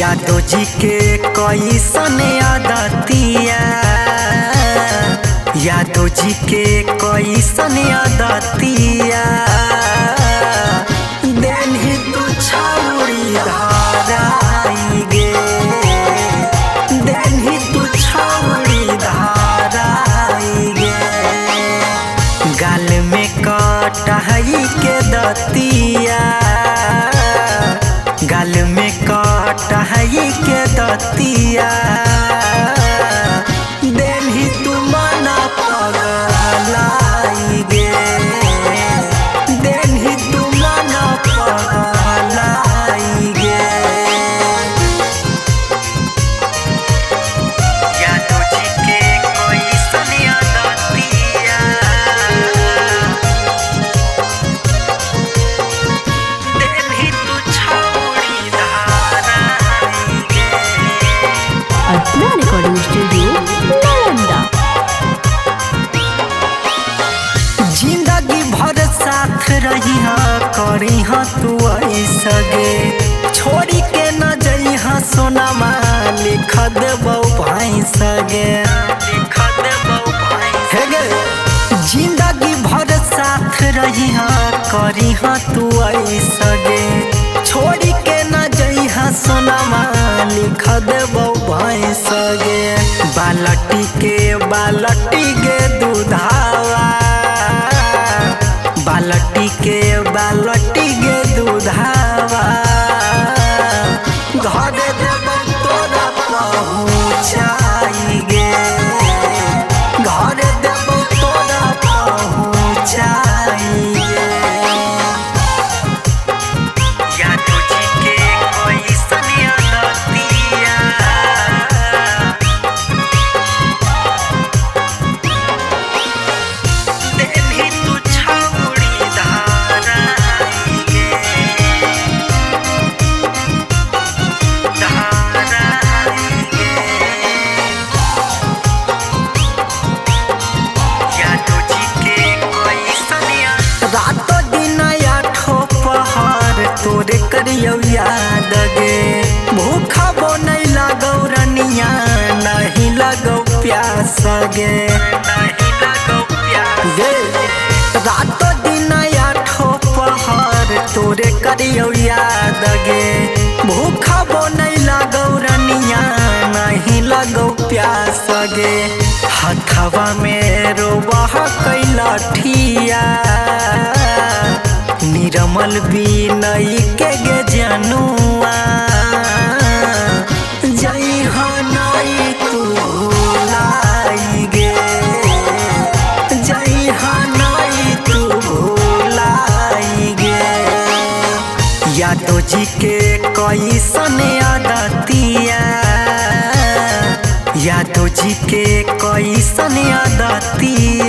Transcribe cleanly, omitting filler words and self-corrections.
यादव जी के कैसन आदतिया, यादव जी के कैसन आदतिया, देनहि तू छौरी धाराई गे, देनहि तू छौरी धाराई गे। गाल में कटहई के दतिया, गाल में कटहई के दतिया, देनहि तू मना पगलाई गे, देनहि तू मना पगलाई गे। यादव जी के कैसन आदतिया, देनहि तू छौरी धाराई गे। अर्चना रिकॉर्डिंग स्टूडियो नालंदा। जिंदगी भर साथ रही करी तू ऐसगे, छोड़ी के न जइहा सोनामा लिख देबौ भाई सगे, लिख देबौ भाई सगे। जिंदगी भर साथ रही करी तू ऐसगे, छोड़ी के न जइहा सोनामा लिख देबौ भाई सगे। बालटी के बालटी गे दूधावा, बालटी के बालटी गे दूधावा, घर देबौ तोरा पहुँचाई गे, घर देबौ तोरा पहुँचाई गे। यादव जी के कैसन आदतिया, देनहि तू छौरी धाराई गे, धाराई गे। यादव जी के कैसन रातो दिन आठो पहर तोरे करियौ याद गे, भूखा बोनै लगौ रनिया नहीं लगौ प्यास गे, नहीं लगौ प्यास गे। रातो दिन आठो पहर तोरे करियौ याद गे, भूखा बोनै लगौ रनिया नहीं लगौ प्यास गे। हथवा में रोबह कैलठिया, निर्मल बिनई के गे जनुआ, जइहा नहीं तू भुलाई गे, जइहा नहीं तू भुलाई गे। यादव जी के कैसन आदतिया, यादव जी के कैसन आदतिया।